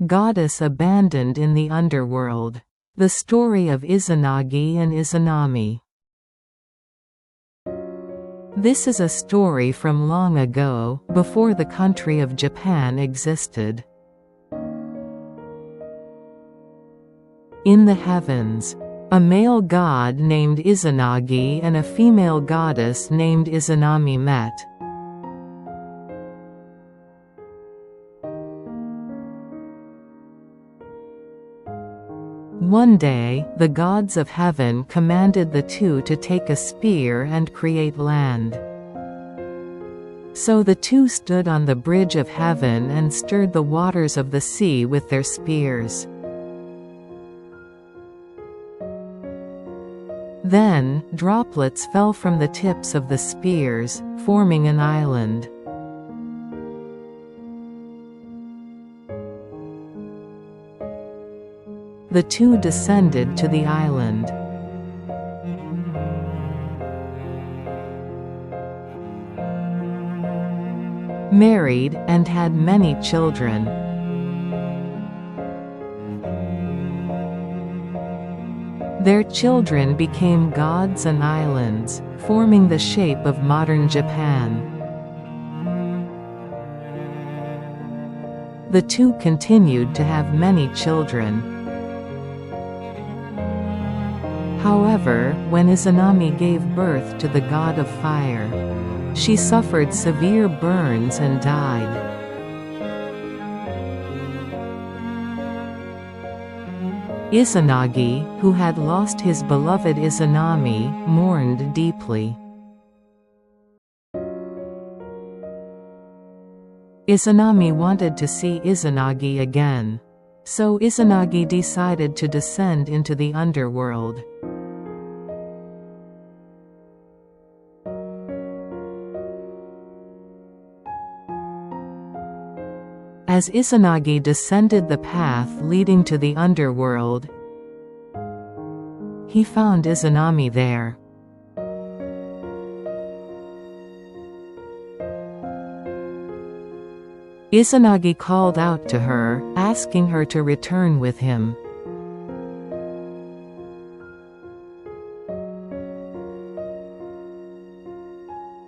Goddess abandoned in the underworld. The story of Izanagi and Izanami. This is a story from long ago, before the country of Japan existed. In the heavens, a male god named Izanagi and a female goddess named Izanami met. One day, the gods of heaven commanded the two to take a spear and create land. So the two stood on the bridge of heaven and stirred the waters of the sea with their spears. Then, droplets fell from the tips of the spears, forming an island. The two descended to the island. Married, and had many children. Their children became gods and islands, forming the shape of modern Japan. The two continued to have many children. However, when Izanami gave birth to the god of fire, she suffered severe burns and died. Izanagi, who had lost his beloved Izanami, mourned deeply. Izanami wanted to see Izanagi again. So Izanagi decided to descend into the underworld. As Izanagi descended the path leading to the underworld, he found Izanami there. Izanagi called out to her, asking her to return with him.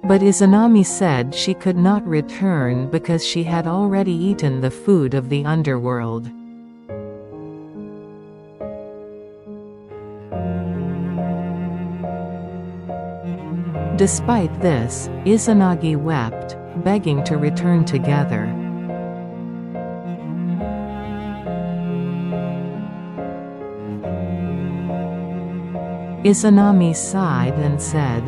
But Izanami said she could not return because she had already eaten the food of the underworld. Despite this, Izanagi wept, begging to return together. Izanami sighed and said,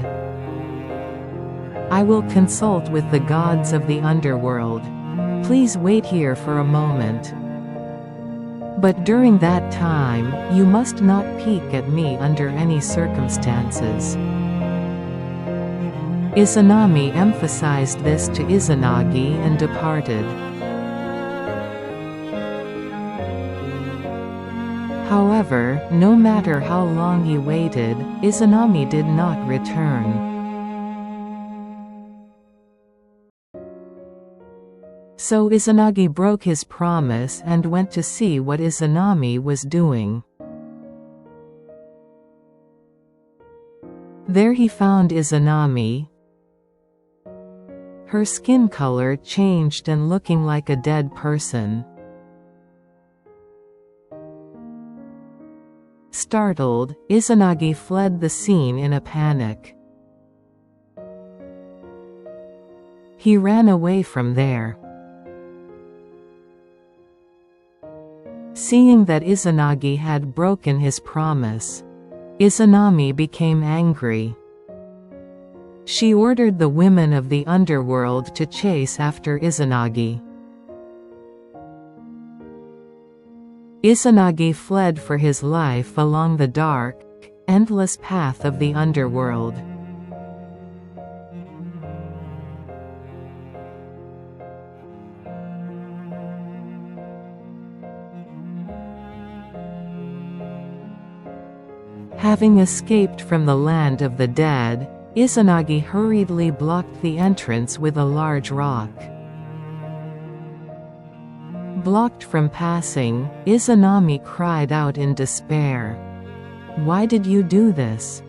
"I will consult with the gods of the underworld. Please wait here for a moment. But during that time, you must not peek at me under any circumstances." Izanami emphasized this to Izanagi and departed. However, no matter how long he waited, Izanami did not return. So Izanagi broke his promise and went to see what Izanami was doing. There he found Izanami. Her skin color changed and looking like a dead person. Startled, Izanagi fled the scene in a panic. He ran away from there. Seeing that Izanagi had broken his promise, Izanami became angry. She ordered the women of the underworld to chase after Izanagi. Izanagi fled for his life along the dark, endless path of the underworld. Having escaped from the land of the dead, Izanagi hurriedly blocked the entrance with a large rock. Blocked from passing, Izanami cried out in despair. "Why did you do this?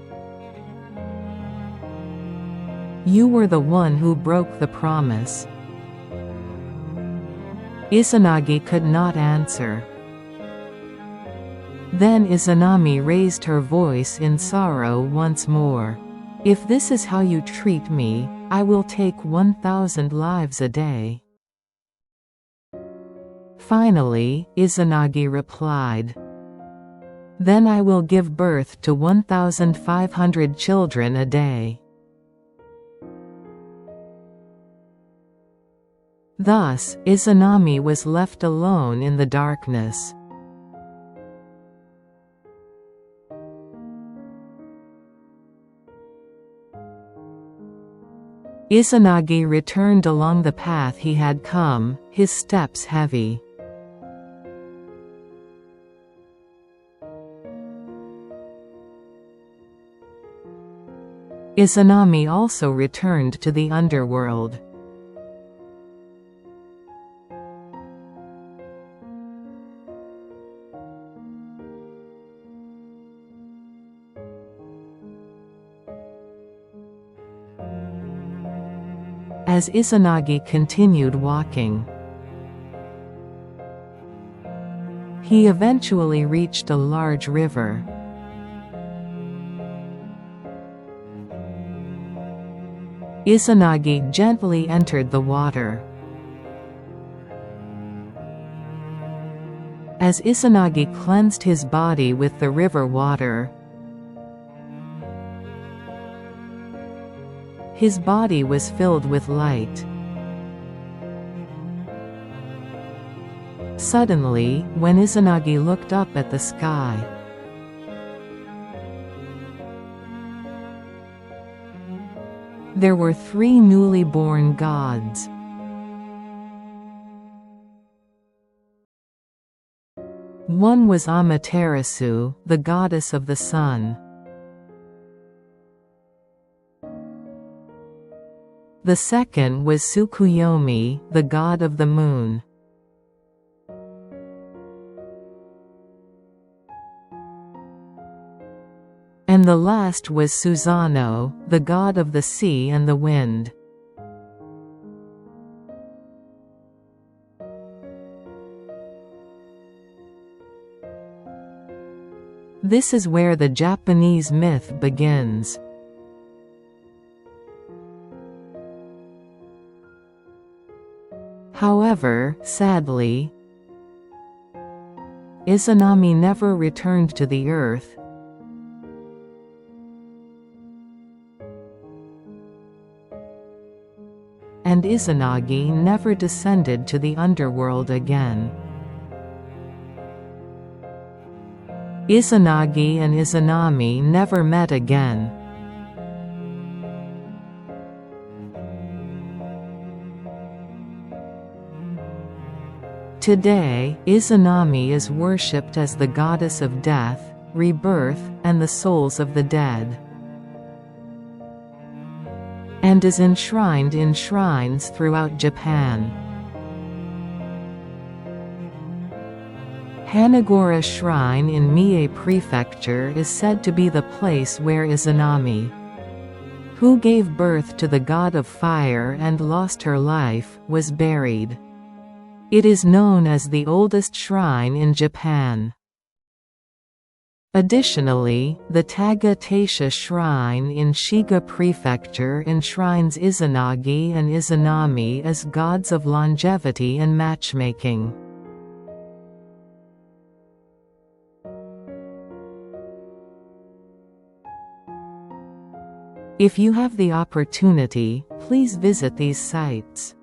You were the one who broke the promise." Izanagi could not answer. Then Izanami raised her voice in sorrow once more. "If this is how you treat me, I will take 1,000 lives a day." Finally, Izanagi replied, "Then I will give birth to 1,500 children a day." Thus, Izanami was left alone in the darkness. Izanagi returned along the path he had come, his steps heavy. Izanami also returned to the underworld. As Izanagi continued walking, he eventually reached a large river. Izanagi gently entered the water. As Izanagi cleansed his body with the river water, his body was filled with light. Suddenly, when Izanagi looked up at the sky, there were 3 newly born gods. One was Amaterasu, the goddess of the sun. The second was Tsukuyomi, the god of the moon. And the last was Susanoo, the god of the sea and the wind. This is where the Japanese myth begins. However, sadly, Izanami never returned to the earth, and Izanagi never descended to the underworld again. Izanagi and Izanami never met again. Today, Izanami is worshipped as the goddess of death, rebirth, and the souls of the dead, and is enshrined in shrines throughout Japan. Hanagura Shrine in Mie Prefecture is said to be the place where Izanami, who gave birth to the god of fire and lost her life, was buried. It is known as the oldest shrine in Japan. Additionally, the Taga-Taisha Shrine in Shiga Prefecture enshrines Izanagi and Izanami as gods of longevity and matchmaking. If you have the opportunity, please visit these sites.